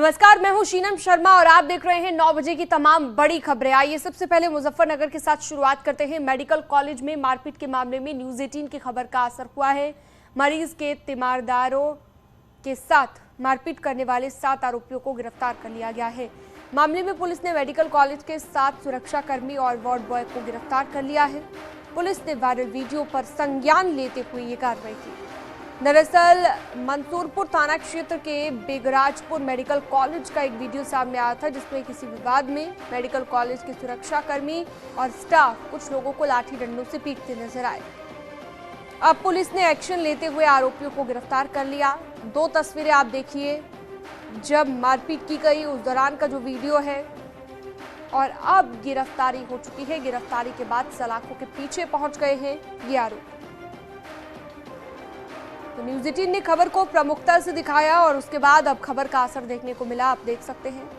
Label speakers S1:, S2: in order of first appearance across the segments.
S1: नमस्कार, मैं हूं शीनम शर्मा और आप देख रहे हैं 9 बजे की तमाम बड़ी खबरें। आइए सबसे पहले मुजफ्फरनगर के साथ शुरुआत करते हैं। मेडिकल कॉलेज में मारपीट के मामले में न्यूज़ 18 की खबर का असर हुआ है। मरीज के तीमारदारों के साथ मारपीट करने वाले 7 आरोपियों को गिरफ्तार कर लिया गया है। मामले में पुलिस ने मेडिकल कॉलेज के 7 सुरक्षाकर्मी और वार्ड बॉय को गिरफ्तार कर लिया है। पुलिस ने वायरल वीडियो पर संज्ञान लेते हुए ये कार्रवाई की। दरअसल मंसूरपुर थाना क्षेत्र के बेगराजपुर मेडिकल कॉलेज का एक वीडियो सामने आया था, जिसमें किसी विवाद में मेडिकल कॉलेज के सुरक्षाकर्मी और स्टाफ कुछ लोगों को लाठी डंडों से पीटते नजर आए। अब पुलिस ने एक्शन लेते हुए आरोपियों को गिरफ्तार कर लिया। 2 तस्वीरें आप देखिए, जब मारपीट की गई उस दौरान का जो वीडियो है, और अब गिरफ्तारी हो चुकी है। गिरफ्तारी के बाद सलाखों के पीछे पहुंच गए हैं ये आरोपी। तो न्यूज़ 18 ने खबर को प्रमुखता से दिखाया और उसके बाद अब खबर का असर देखने को मिला। आप देख सकते हैं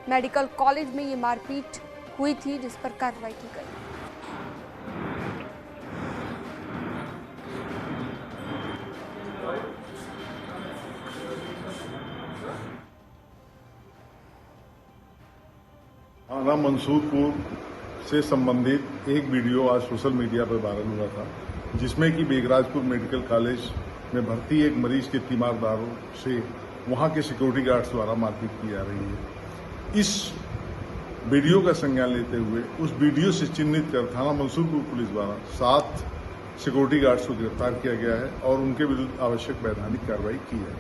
S1: मेडिकल कॉलेज में ये मारपीट हुई थी, जिस पर कार्रवाई की गई।
S2: थाना मंसूरपुर से संबंधित एक वीडियो आज सोशल मीडिया पर वायरल हुआ था, जिसमें कि बेगराजपुर मेडिकल कॉलेज में भर्ती एक मरीज के तीमारदारों से वहां के सिक्योरिटी गार्ड्स द्वारा मारपीट की जा रही है। इस वीडियो का संज्ञान लेते हुए उस वीडियो से चिन्हित कर थाना मंसूरपुर पुलिस द्वारा 7 सिक्योरिटी गार्ड्स को गिरफ्तार किया गया है और उनके विरुद्ध आवश्यक वैधानिक कार्रवाई की है।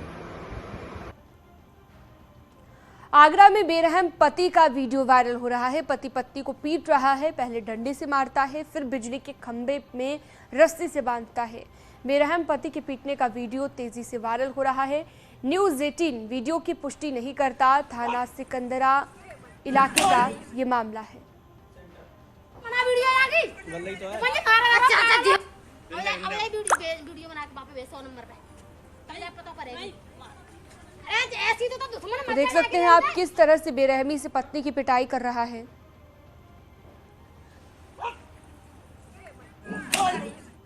S1: आगरा में बेरहम पति का वीडियो वायरल हो रहा है। पति पत्नी को पीट रहा है, पहले डंडे से मारता है, फिर बिजली के खंभे में रस्सी से बांधता है। बेरहम पति के पीटने का वीडियो तेजी से वायरल हो रहा है। न्यूज़ 18 वीडियो की पुष्टि नहीं करता। थाना सिकंदरा इलाके का ये मामला है। तो देख सकते हैं आप किस तरह से बेरहमी से पत्नी की पिटाई कर रहा है।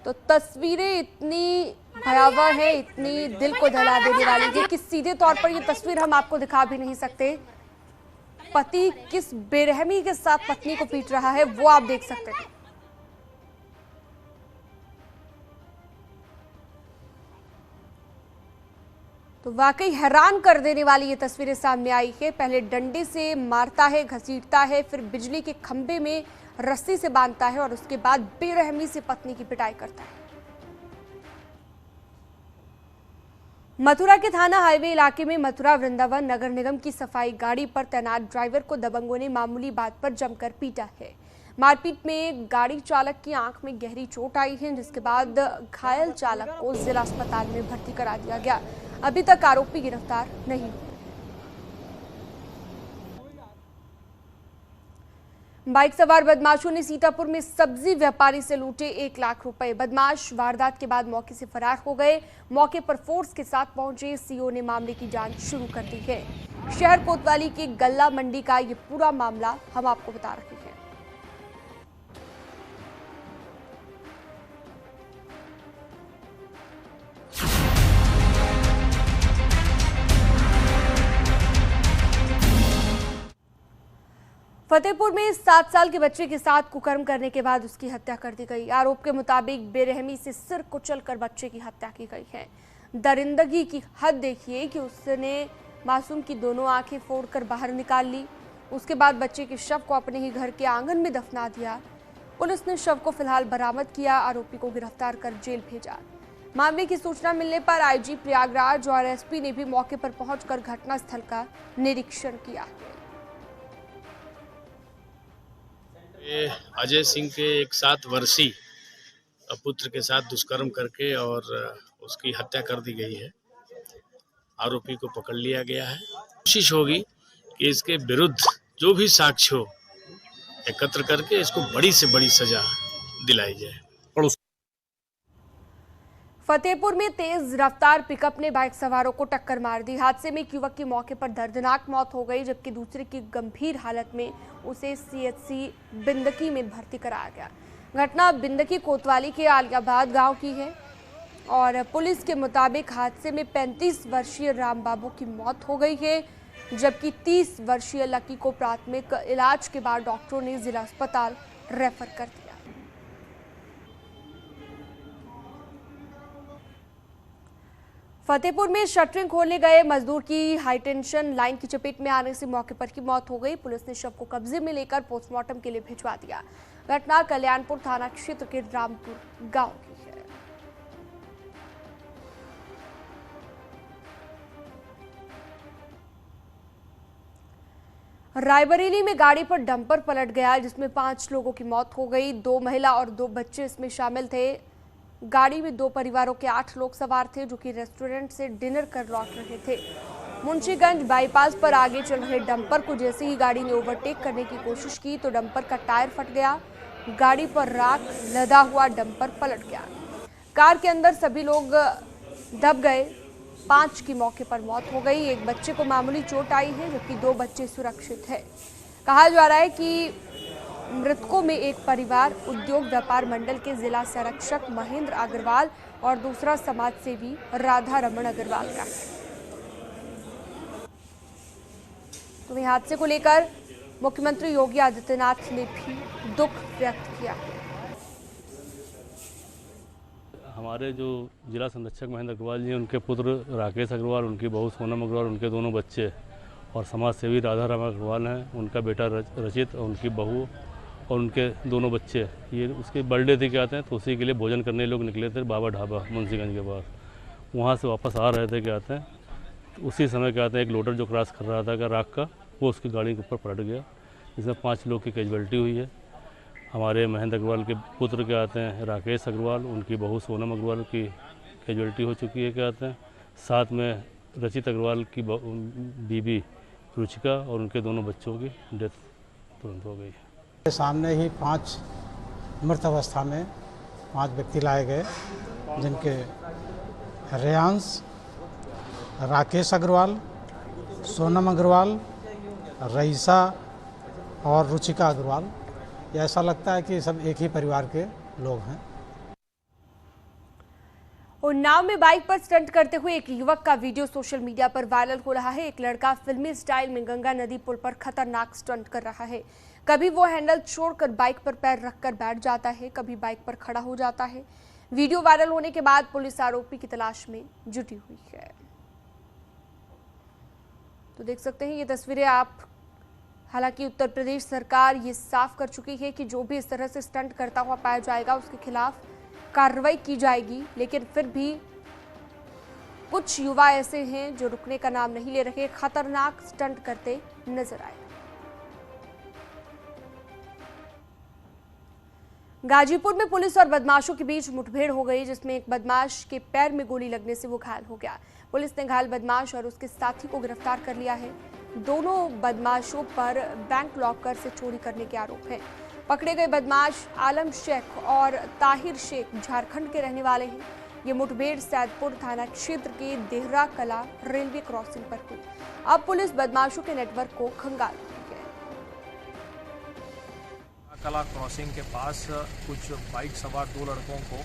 S1: तो तस्वीरें इतनी भयावह है, इतनी दिल को दहला देने वाली है कि सीधे तौर पर ये तस्वीर हम आपको दिखा भी नहीं सकते। पति किस बेरहमी के साथ पत्नी को पीट रहा है वो आप देख सकते हैं। तो वाकई हैरान कर देने वाली ये तस्वीरें सामने आई है। पहले डंडे से मारता है, घसीटता है, फिर बिजली के खंभे में रस्सी से बांधता है और उसके बाद बेरहमी से पत्नी की पिटाई करता है। मथुरा के थाना हाईवे इलाके में मथुरा वृंदावन नगर निगम की सफाई गाड़ी पर तैनात ड्राइवर को दबंगों ने मामूली बात पर जमकर पीटा है। मारपीट में गाड़ी चालक की आंख में गहरी चोट आई है, जिसके बाद घायल चालक को जिला अस्पताल में भर्ती करा दिया गया। अभी तक आरोपी गिरफ्तार नहीं हुए। बाइक सवार बदमाशों ने सीतापुर में सब्जी व्यापारी से लूटे 1 लाख रुपए। बदमाश वारदात के बाद मौके से फरार हो गए। मौके पर फोर्स के साथ पहुंचे सीओ ने मामले की जांच शुरू कर दी है। शहर कोतवाली की गल्ला मंडी का ये पूरा मामला हम आपको बता रहे हैं। फतेहपुर में 7 साल के बच्चे के साथ कुकर्म करने के बाद उसकी हत्या कर दी गई। आरोप के मुताबिक बेरहमी से सिर कुचलकर बच्चे की हत्या की गई है। दरिंदगी की हद देखिए कि उसने मासूम की दोनों आंखें फोड़कर बाहर निकाल ली। उसके बाद बच्चे के शव को अपने ही घर के आंगन में दफना दिया। पुलिस ने शव को फिलहाल बरामद किया, आरोपी को गिरफ्तार कर जेल भेजा। मामले की सूचना मिलने पर आईजी प्रयागराज और एसपी ने भी मौके पर पहुंचकर घटनास्थल का निरीक्षण किया।
S3: अजय सिंह के एक 7 वर्षीय पुत्र के साथ दुष्कर्म करके और उसकी हत्या कर दी गई है। आरोपी को पकड़ लिया गया है। कोशिश होगी कि इसके विरुद्ध जो भी साक्ष्य हो एकत्र करके इसको बड़ी से बड़ी सजा दिलाई जाए।
S1: फतेहपुर में तेज रफ्तार पिकअप ने बाइक सवारों को टक्कर मार दी। हादसे में एक युवक की मौके पर दर्दनाक मौत हो गई, जबकि दूसरे की गंभीर हालत में उसे सीएचसी बिंदकी में भर्ती कराया गया। घटना बिंदकी कोतवाली के आलियाबाद गांव की है और पुलिस के मुताबिक हादसे में 35 वर्षीय राम बाबू की मौत हो गई है। जबकि 30 वर्षीय लकी को प्राथमिक इलाज के बाद डॉक्टरों ने जिला अस्पताल रेफर कर दिया। फतेहपुर में शटरिंग खोलने गए मजदूर की हाईटेंशन लाइन की चपेट में आने से मौके पर ही मौत हो गई। पुलिस ने शव को कब्जे में लेकर पोस्टमार्टम के लिए भिजवा दिया। घटना कल्याणपुर थाना क्षेत्र के रामपुर गांव की है। रायबरेली में गाड़ी पर डंपर पलट गया जिसमें 5 लोगों की मौत हो गई। 2 महिला और 2 बच्चे इसमें शामिल थे। गाड़ी में 2 परिवारों के 8 लोग सवार थे जो कि रेस्टोरेंट से डिनर कर लौट रहे थे। मुंशीगंज बाईपास पर आगे चल रहे डंपर को जैसे ही गाड़ी ने ओवरटेक करने की कोशिश की तो डंपर का टायर फट गया। गाड़ी पर राख लदा हुआ डंपर पलट गया। कार के अंदर सभी लोग दब गए। 5 की मौके पर मौत हो गई। एक बच्चे को मामूली चोट आई है जबकि 2 बच्चे सुरक्षित है। कहा जा रहा है कि मृतकों में एक परिवार उद्योग व्यापार मंडल के जिला संरक्षक महेंद्र अग्रवाल और दूसरा समाज सेवी राधा रमन अग्रवाल का है। तो वहीं हादसे को लेकर मुख्यमंत्री योगी आदित्यनाथ ने भी दुख व्यक्त किया।
S4: हमारे जो जिला संरक्षक महेंद्र अग्रवाल जी, उनके पुत्र राकेश अग्रवाल, उनकी बहू सोनम अग्रवाल, उनके दोनों बच्चे और समाज सेवी राधा रमन अग्रवाल हैं, उनका बेटा रचित और उनकी बहू और उनके दोनों बच्चे, ये उसके बर्थडे थे क्या हैं तो उसी के लिए भोजन करने लोग निकले थे बाबा ढाबा मुंशीगंज के पास। वहाँ से वापस आ रहे थे क्या हैं तो उसी समय क्या हैं एक लोडर जो क्रॉस कर रहा था का राख का, वो उसकी गाड़ी के ऊपर पलट गया जिसमें 5 लोग की कैजुअल्टी हुई है। हमारे महेंद्र अग्रवाल के पुत्र क्या आते हैं राकेश अग्रवाल, उनकी बहू सोनम अग्रवाल की कैजुअल्टी हो चुकी है क्या आते हैं। साथ में रचित अग्रवाल की बीबी रुचिका और उनके दोनों बच्चों की डेथ तुरंत हो गई है।
S5: सामने ही 5 मृत अवस्था में 5 व्यक्ति लाए गए जिनके रेयांश, राकेश अग्रवाल, सोनम अग्रवाल, रईसा और रुचिका अग्रवाल। ऐसा लगता है कि सब एक ही परिवार के लोग हैं।
S1: उन्नाव में बाइक पर स्टंट करते हुए एक युवक का वीडियो सोशल मीडिया पर वायरल हो रहा है। एक लड़का फिल्मी स्टाइल में गंगा नदी पुल पर खतरनाक स्टंट कर रहा है। कभी वो हैंडल छोड़कर बाइक पर पैर रखकर बैठ जाता है, कभी बाइक पर खड़ा हो जाता है। वीडियो वायरल होने के बाद पुलिस आरोपी की तलाश में जुटी हुई है। तो देख सकते हैं ये तस्वीरें आप। हालांकि उत्तर प्रदेश सरकार ये साफ कर चुकी है कि जो भी इस तरह से स्टंट करता हुआ पाया जाएगा उसके खिलाफ कार्रवाई की जाएगी, लेकिन फिर भी कुछ युवा ऐसे हैं जो रुकने का नाम नहीं ले रहे, खतरनाक स्टंट करते नजर आए। गाजीपुर में पुलिस और बदमाशों के बीच मुठभेड़ हो गई जिसमें एक बदमाश के पैर में गोली लगने से वो घायल हो गया। पुलिस ने घायल बदमाश और उसके साथी को गिरफ्तार कर लिया है। दोनों बदमाशों पर बैंक लॉकर से चोरी करने के आरोप हैं। पकड़े गए बदमाश आलम शेख और ताहिर शेख झारखंड के रहने वाले हैं। ये मुठभेड़ सैदपुर थाना क्षेत्र के देहरा कला रेलवे क्रॉसिंग पर हुई। अब पुलिस बदमाशों के नेटवर्क को खंगाल रही है।
S6: कला क्रॉसिंग के पास कुछ बाइक सवार 2 लड़कों को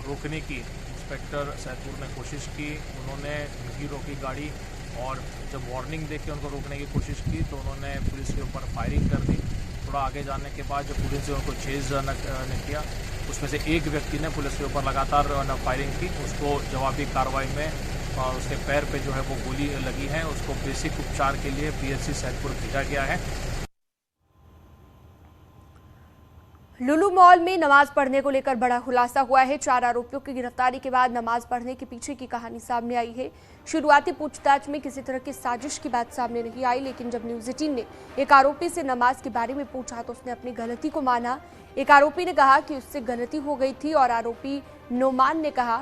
S6: रोकने की इंस्पेक्टर सैदपुर ने कोशिश की। उन्होंने नहीं रोकी गाड़ी और जब वार्निंग देके उनको रोकने की कोशिश की तो उन्होंने पुलिस के ऊपर फायरिंग कर दी। थोड़ा आगे जाने के बाद जब पुलिस ने उनको चेज न किया, उसमें से एक व्यक्ति ने पुलिस के ऊपर लगातार फायरिंग की। उसको जवाबी कार्रवाई में उसके पैर पे जो है वो गोली लगी है। उसको बेसिक उपचार के लिए पीएचसी सैदपुर भेजा गया है।
S1: लुलु मॉल में नमाज पढ़ने को लेकर बड़ा खुलासा हुआ है। 4 आरोपियों की गिरफ्तारी के बाद नमाज पढ़ने के पीछे की कहानी सामने आई है। शुरुआती पूछताछ में किसी तरह की साजिश की बात सामने नहीं आई, लेकिन जब न्यूज़ 18 ने एक आरोपी से नमाज के बारे में पूछा तो उसने अपनी गलती को माना। एक आरोपी ने कहा कि उससे गलती हो गई थी और आरोपी नोमान ने कहा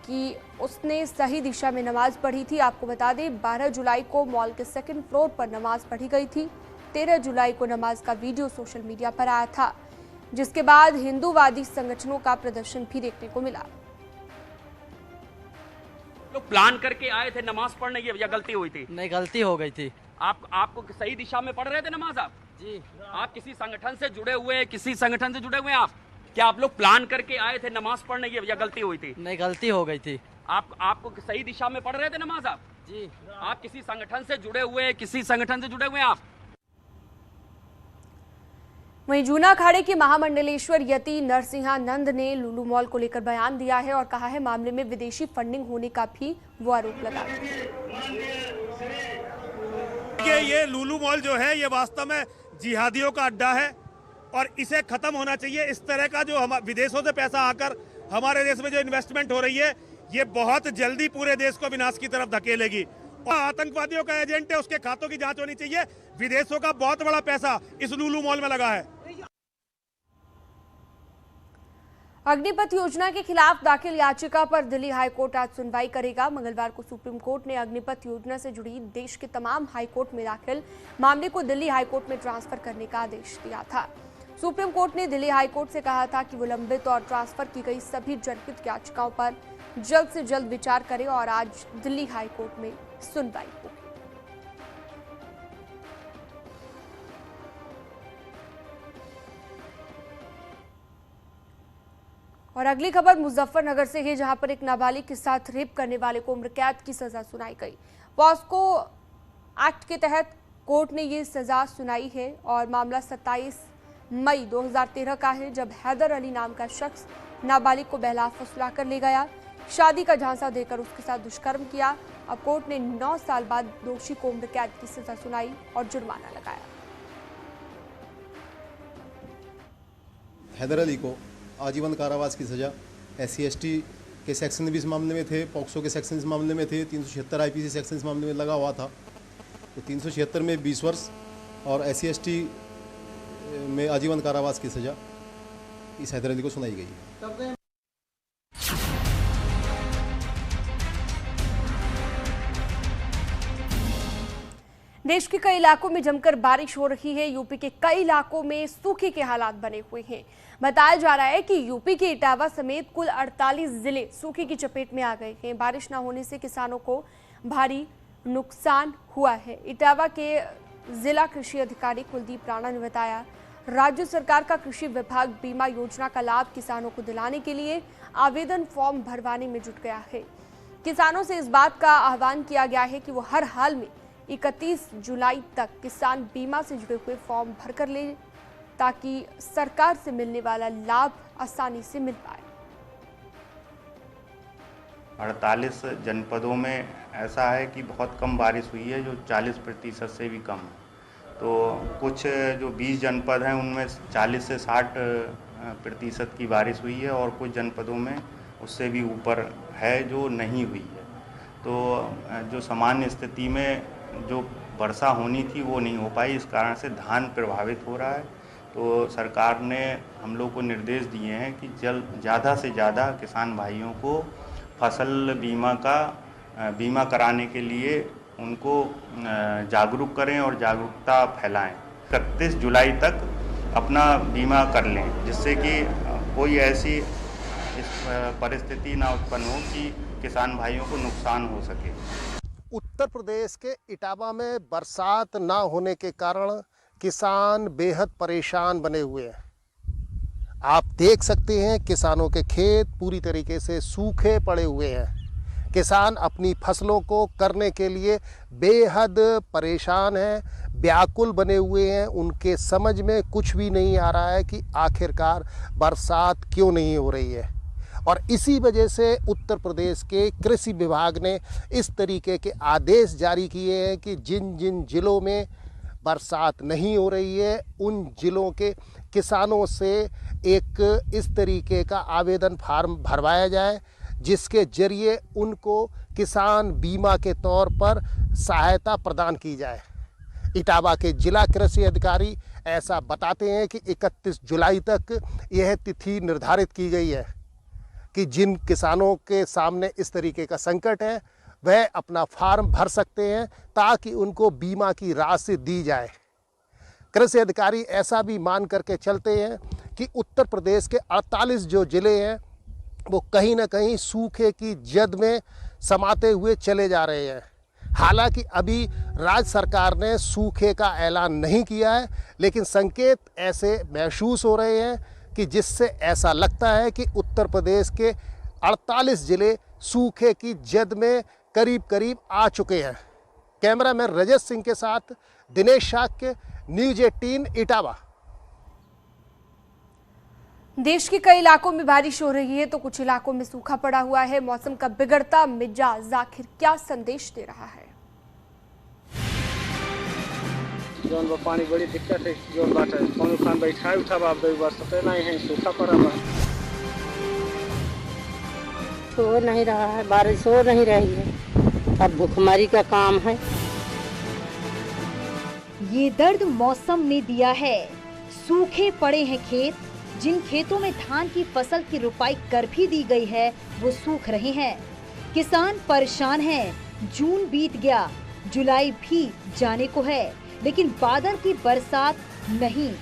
S1: कि उसने सही दिशा में नमाज पढ़ी थी। आपको बता दें 12 जुलाई को मॉल के 2nd फ्लोर पर नमाज पढ़ी गई थी। 13 जुलाई को नमाज का वीडियो सोशल मीडिया पर आया था, जिसके बाद हिंदूवादी संगठनों का प्रदर्शन भी देखने को मिला।
S7: लोग प्लान करके आए थे नमाज पढ़ने, या गलती हुई थी?
S8: नहीं, गलती हो गई थी।
S7: आपको सही दिशा में पढ़ रहे थे नमाज आप?
S8: जी।
S7: आप किसी संगठन से जुड़े हुए आप? क्या आप लोग प्लान करके आए थे नमाज पढ़ने, या गलती हुई थी?
S8: नहीं, गलती हो गई थी।
S7: आपको सही दिशा में पढ़ रहे थे नमाज आप? जी, आप किसी संगठन से जुड़े हुए हैं, किसी संगठन से जुड़े हुए हैं आप?
S1: वहीं जूना अखाड़े के महामंडलेश्वर यति नरसिंहानंद ने लुलु मॉल को लेकर बयान दिया है और कहा है मामले में विदेशी फंडिंग होने का भी वो आरोप लगा।
S8: ये लुलु मॉल जो है ये वास्तव में जिहादियों का अड्डा है और इसे खत्म होना चाहिए। इस तरह का जो हम विदेशों से पैसा आकर हमारे देश में जो इन्वेस्टमेंट हो रही है ये बहुत जल्दी पूरे देश को विनाश की तरफ धकेलेगी। और आतंकवादियों का एजेंट है, उसके खातों की जांच होनी चाहिए। विदेशों का बहुत बड़ा पैसा इस लुलु मॉल में लगा है।
S1: अग्निपथ योजना के खिलाफ दाखिल याचिका पर दिल्ली हाईकोर्ट आज सुनवाई करेगा। मंगलवार को सुप्रीम कोर्ट ने अग्निपथ योजना से जुड़ी देश के तमाम हाईकोर्ट में दाखिल मामले को दिल्ली हाईकोर्ट में ट्रांसफर करने का आदेश दिया था। सुप्रीम कोर्ट ने दिल्ली हाईकोर्ट से कहा था कि वो लंबित और ट्रांसफर की गई सभी जनहित याचिकाओं पर जल्द से जल्द विचार करे और आज दिल्ली हाईकोर्ट में सुनवाई होगी। और अगली खबर मुजफ्फरनगर से है, जहां पर एक नाबालिग के साथ रेप करने वाले को उम्र कैद की सजा सुनाई गई। पॉस्को एक्ट के तहत कोर्ट ने ये सजा सुनाई है और मामला 27 मई 2013 का है, जब हैदर अली नाम का शख्स नाबालिग को बहला फुसला कर ले गया, शादी का झांसा देकर उसके साथ दुष्कर्म किया। अब कोर्ट ने 9 साल बाद दोषी को उम्र कैद की सजा सुनाई और जुर्माना लगाया।
S9: हैदर अली को आजीवन कारावास की सज़ा SC/ST के सेक्शन भी इस मामले में थे, पॉक्सो के सेक्शन इस मामले में थे, 376 IPC सेक्शन इस मामले में लगा हुआ था। तो 376 में 20 वर्ष और SC/ST में आजीवन कारावास की सज़ा इस हैदर अली को सुनाई गई।
S1: देश के कई इलाकों में जमकर बारिश हो रही है। यूपी के कई इलाकों में सूखे के हालात बने हुए हैं। बताया जा रहा है कि यूपी के इटावा समेत कुल 48 जिले सूखे की चपेट में आ गए हैं। बारिश न होने से किसानों को भारी नुकसान हुआ है। इटावा के जिला कृषि अधिकारी कुलदीप राणा ने बताया, राज्य सरकार का कृषि विभाग बीमा योजना का लाभ किसानों को दिलाने के लिए आवेदन फॉर्म भरवाने में जुट गया है। किसानों से इस बात का आह्वान किया गया है कि वो हर हाल में 31 जुलाई तक किसान बीमा से जुड़े हुए फॉर्म भरकर ले, ताकि सरकार से मिलने वाला लाभ आसानी से मिल पाए।
S10: 48 जनपदों में ऐसा है कि बहुत कम बारिश हुई है, जो 40% से भी कम है। तो कुछ जो 20 जनपद हैं उनमें 40 से 60% की बारिश हुई है और कुछ जनपदों में उससे भी ऊपर है जो नहीं हुई है। तो जो सामान्य स्थिति में जो वर्षा होनी थी वो नहीं हो पाई, इस कारण से धान प्रभावित हो रहा है। तो सरकार ने हम लोग को निर्देश दिए हैं कि ज़्यादा से ज़्यादा किसान भाइयों को फसल बीमा कराने के लिए उनको जागरूक करें और जागरूकता फैलाएं। 31 जुलाई तक अपना बीमा कर लें, जिससे कि कोई ऐसी परिस्थिति ना उत्पन्न हो कि किसान भाइयों को नुकसान हो सके।
S11: उत्तर प्रदेश के इटावा में बरसात ना होने के कारण किसान बेहद परेशान बने हुए हैं। आप देख सकते हैं किसानों के खेत पूरी तरीके से सूखे पड़े हुए हैं। किसान अपनी फसलों को करने के लिए बेहद परेशान हैं, व्याकुल बने हुए हैं। उनके समझ में कुछ भी नहीं आ रहा है कि आखिरकार बरसात क्यों नहीं हो रही है। और इसी वजह से उत्तर प्रदेश के कृषि विभाग ने इस तरीके के आदेश जारी किए हैं कि जिन जिन जिलों में बरसात नहीं हो रही है उन जिलों के किसानों से एक इस तरीके का आवेदन फार्म भरवाया जाए, जिसके जरिए उनको किसान बीमा के तौर पर सहायता प्रदान की जाए। इटावा के जिला कृषि अधिकारी ऐसा बताते हैं कि 31 जुलाई तक यह तिथि निर्धारित की गई है कि जिन किसानों के सामने इस तरीके का संकट है वह अपना फार्म भर सकते हैं ताकि उनको बीमा की राशि दी जाए। कृषि अधिकारी ऐसा भी मान करके चलते हैं कि उत्तर प्रदेश के 48 जो ज़िले हैं वो कहीं ना कहीं सूखे की जद में समाते हुए चले जा रहे हैं। हालांकि अभी राज्य सरकार ने सूखे का ऐलान नहीं किया है, लेकिन संकेत ऐसे महसूस हो रहे हैं कि जिससे ऐसा लगता है कि उत्तर प्रदेश के 48 ज़िले सूखे की जद में करीब करीब आ चुके हैं। कैमरामैन रजत सिंह के साथ दिनेश शाक्य, न्यूज़ 18 इटावा।
S1: देश के कई इलाकों में बारिश हो रही है तो कुछ इलाकों में सूखा पड़ा हुआ है। मौसम का बिगड़ता मिजाज आखिर क्या संदेश दे रहा है?
S12: जोन पानी बड़ी दिक्कत है, जोन बाटे पानी खान बैठा उठा बाप दो बार सते नहीं है, सूखा पड़ा बा।
S13: हो नहीं रहा है, बारिश हो नहीं रही है, अब भूखमरी का काम है।
S14: ये दर्द मौसम ने दिया है। सूखे पड़े हैं खेत। जिन खेतों में धान की फसल की रुपाई कर भी दी गई है वो सूख रहे हैं। किसान परेशान हैं। जून बीत गया, जुलाई भी जाने को है, लेकिन बादल की बरसात नहीं।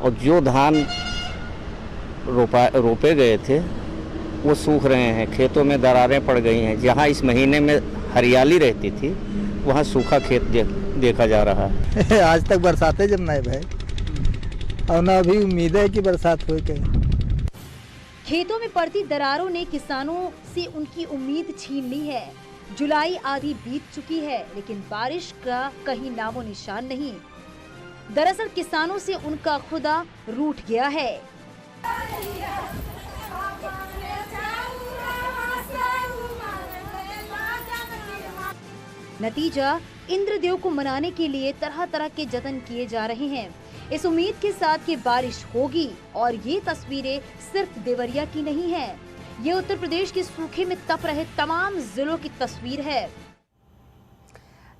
S15: और जो धान रोपे गए थे वो सूख रहे हैं, खेतों में दरारें पड़ गई हैं। जहाँ इस महीने में हरियाली रहती थी वहाँ सूखा खेत देखा जा रहा है।
S16: आज तक बरसातें जब नहीं भाई, और ना अभी उम्मीद है कि बरसात हो के।
S14: खेतों में पड़ती दरारों ने किसानों से उनकी उम्मीद छीन ली है। जुलाई आधी बीत चुकी है, लेकिन बारिश का कहीं नामो निशान नहीं। दरअसल किसानों से उनका खुदा रूठ गया है। नतीजा, इंद्रदेव को मनाने के लिए तरह तरह के जतन किए जा रहे हैं, इस उम्मीद के साथ कि बारिश होगी। और ये तस्वीरें सिर्फ देवरिया की नहीं है, ये उत्तर प्रदेश के सूखे में तप रहे तमाम जिलों की तस्वीर है।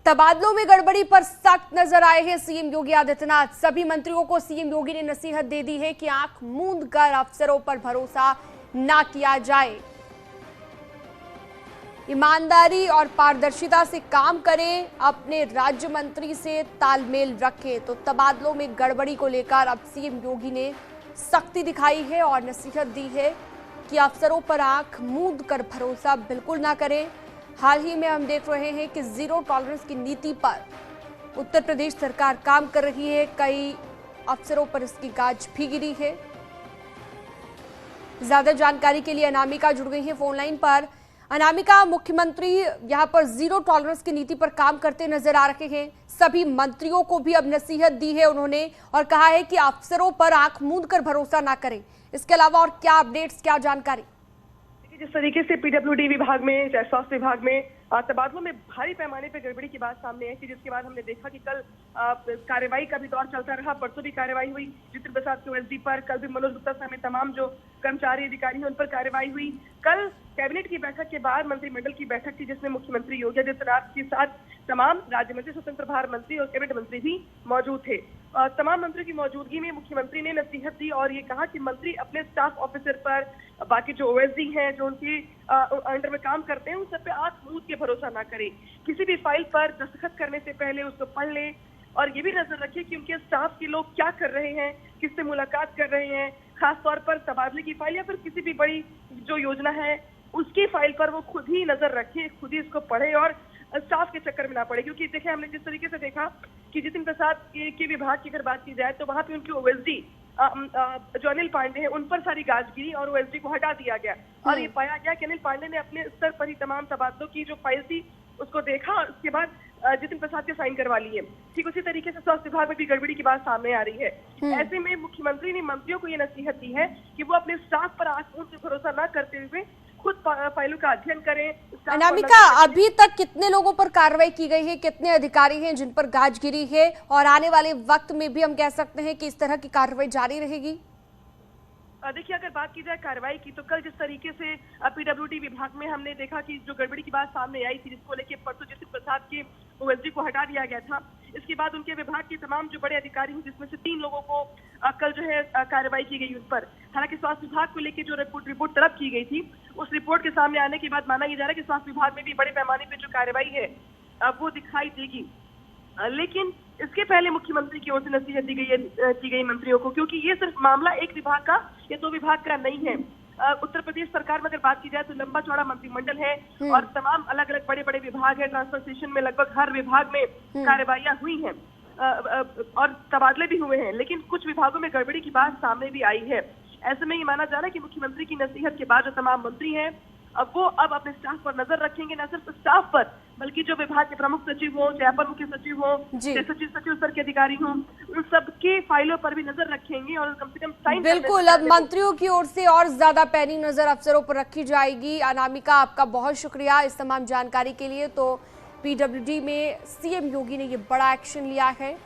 S1: तबादलों में गड़बड़ी पर सख्त नजर आए हैं सीएम योगी आदित्यनाथ। सभी मंत्रियों को सीएम योगी ने नसीहत दे दी है कि आंख मूंद कर अफसरों पर भरोसा ना किया जाए, ईमानदारी और पारदर्शिता से काम करें, अपने राज्य मंत्री से तालमेल रखें। तो तबादलों में गड़बड़ी को लेकर अब सीएम योगी ने सख्ती दिखाई है और नसीहत दी है कि अफसरों पर आंख मूंद कर भरोसा बिल्कुल ना करें। हाल ही में हम देख रहे हैं कि जीरो टॉलरेंस की नीति पर उत्तर प्रदेश सरकार काम कर रही है। कई अफसरों पर इसकी गाज भी गिरी है। ज्यादा जानकारी के लिए अनामिका जुड़ गई है फोन लाइन पर। अनामिका, मुख्यमंत्री यहां पर जीरो टॉलरेंस की नीति पर काम करते नजर आ रहे हैं। सभी मंत्रियों को भी अब नसीहत दी है उन्होंने और कहा है कि अफसरों पर आंख मूंद कर भरोसा ना करें। इसके अलावा और क्या अपडेट्स, क्या जानकारी?
S17: जिस तरीके से पीडब्ल्यूडी विभाग में, स्वास्थ्य विभाग में तबादलों में भारी पैमाने पर गड़बड़ी की बात सामने आई थी, जिसके बाद हमने देखा कि कल कार्रवाई का भी दौर चलता रहा। परसों भी कार्रवाई हुई जितेंद्र प्रसाद के ओएसडी पर, कल भी मनोज गुप्ता समेत तमाम जो कर्मचारी अधिकारी हैं उन पर कार्रवाई हुई। कल कैबिनेट की बैठक के बाद मंत्रिमंडल की बैठक थी जिसमें मुख्यमंत्री योगी आदित्यनाथ के साथ तमाम राज्य मंत्री, स्वतंत्र प्रभार मंत्री और कैबिनेट मंत्री भी मौजूद थे। तमाम मंत्रियों की मौजूदगी में मुख्यमंत्री ने नसीहत दी और ये कहा कि मंत्री अपने स्टाफ ऑफिसर पर, बाकी जो ओएसडी हैं जो उनके अंडर में काम करते हैं, उन सब पे आंख मूंद के भरोसा ना करें। किसी भी फाइल पर दस्तखत करने से पहले उसको पढ़ लें और ये भी नजर रखें कि उनके स्टाफ के लोग क्या कर रहे हैं, किससे मुलाकात कर रहे हैं। खासतौर पर तबादले की फाइल या फिर किसी भी बड़ी जो योजना है उसकी फाइल पर वो खुद ही नजर रखे, खुद ही इसको पढ़े और स्टाफ के चक्कर में ना पड़े। क्योंकि देखिए, हमने जिस तरीके से देखा कि जितेंद्र प्रसाद के विभाग की अगर बात की जाए तो वहां पे उनके ओएसडी जो अनिल पांडे हैं उन पर सारी गाज गिरी और ओएसडी को हटा दिया गया और ये पाया गया कि अनिल पांडे ने अपने स्तर पर ही तमाम तबादलों की जो फाइल थी उसको देखा और उसके बाद जितेंद्र प्रसाद के साइन करवा लिए। ठीक उसी तरीके से स्वास्थ्य विभाग में भी गड़बड़ी की बात सामने आ रही है। ऐसे में मुख्यमंत्री ने मंत्रियों को ये नसीहत दी है कि वो अपने स्टाफ पर आंख मूंद के भरोसा न करते हुए खुद फाइलों का अध्ययन करें।
S1: अनामिका, अभी तक कितने लोगों पर कार्रवाई की गई है, कितने अधिकारी हैं जिन पर गाज गिरी है और आने वाले वक्त में भी हम कह सकते हैं कि इस तरह की कार्रवाई जारी रहेगी?
S17: देखिए, अगर बात की जाए कार्रवाई की तो कल जिस तरीके से पीडब्ल्यूडी विभाग में हमने देखा कि जो गड़बड़ी की बात सामने आई थी, जिसको लेके परसों जितेंद्र प्रसाद के ओएसडी को हटा दिया गया था, इसके बाद उनके विभाग के तमाम जो बड़े अधिकारी हैं जिसमें से 3 लोगों को कल जो है कार्रवाई की गई उस पर। हालांकि स्वास्थ्य विभाग को लेकर जो रिपोर्ट तलब की गई थी, उस रिपोर्ट के सामने आने के बाद माना ये जा रहा है कि स्वास्थ्य विभाग में भी बड़े पैमाने पर जो कार्रवाई है वो दिखाई देगी। लेकिन इसके पहले मुख्यमंत्री की ओर से नसीहत की गई मंत्रियों को, क्योंकि ये सिर्फ मामला एक विभाग का या 2 विभाग का नहीं है। उत्तर प्रदेश सरकार में अगर बात की जाए तो लंबा चौड़ा मंत्रिमंडल है और तमाम अलग अलग बड़े बड़े विभाग है। ट्रांसफर स्टेशन में लगभग हर विभाग में कार्रवाइयां हुई हैं और तबादले भी हुए हैं, लेकिन कुछ विभागों में गड़बड़ी की बात सामने भी आई है। ऐसे में ये माना जा रहा है कि मुख्यमंत्री की नसीहत के बाद जो तमाम मंत्री हैं अब वो अपने स्टाफ पर नजर रखेंगे, न सिर्फ स्टाफ पर बल्कि जो विभाग के प्रमुख सचिव हो, चाहे अपर मुख्य सचिव हो, चाहे सचिव स्तर के अधिकारी हों, उन सबके फाइलों पर भी नजर रखेंगे और कम से कम साइन।
S1: बिल्कुल, अब मंत्रियों की ओर से और ज्यादा पैनी नजर अफसरों पर रखी जाएगी। अनामिका, आपका बहुत शुक्रिया इस तमाम जानकारी के लिए। तो पीडब्ल्यूडी में सीएम योगी ने ये बड़ा एक्शन लिया है।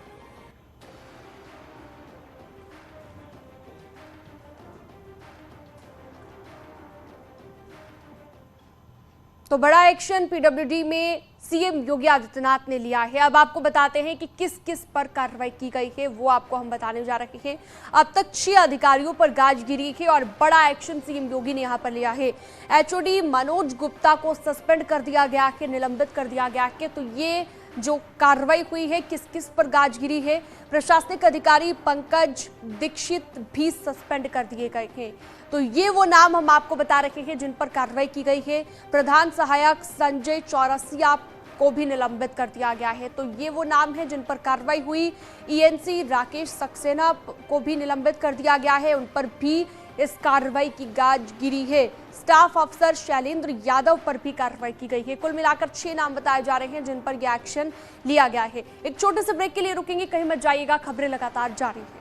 S1: तो बड़ा एक्शन पीडब्ल्यूडी में सीएम योगी आदित्यनाथ ने लिया है। अब आपको बताते हैं कि किस किस पर कार्रवाई की गई है, वो आपको हम बताने जा रहे हैं। अब तक 6 अधिकारियों पर गाज गिरी है और बड़ा एक्शन सीएम योगी ने यहां पर लिया है। एचओडी मनोज गुप्ता को सस्पेंड कर दिया गया है, निलंबित कर दिया गया है। तो ये जो कार्रवाई हुई है, किस किस पर गाज गिरी है, प्रशासनिक अधिकारी पंकज दीक्षित भी सस्पेंड कर दिए गए हैं। तो ये वो नाम हम आपको बता रहे हैं जिन पर कार्रवाई की गई है। प्रधान सहायक संजय चौरसिया को भी निलंबित कर दिया गया है। तो ये वो नाम है जिन पर कार्रवाई हुई। ईएनसी राकेश सक्सेना को भी निलंबित कर दिया गया है, उन पर भी इस कार्रवाई की गाज गिरी है। स्टाफ अफसर शैलेंद्र यादव पर भी कार्रवाई की गई है। कुल मिलाकर 6 नाम बताए जा रहे हैं जिन पर यह एक्शन लिया गया है। एक छोटे से ब्रेक के लिए रुकेंगे, कहीं मत जाइएगा, खबरें लगातार जारी हैं।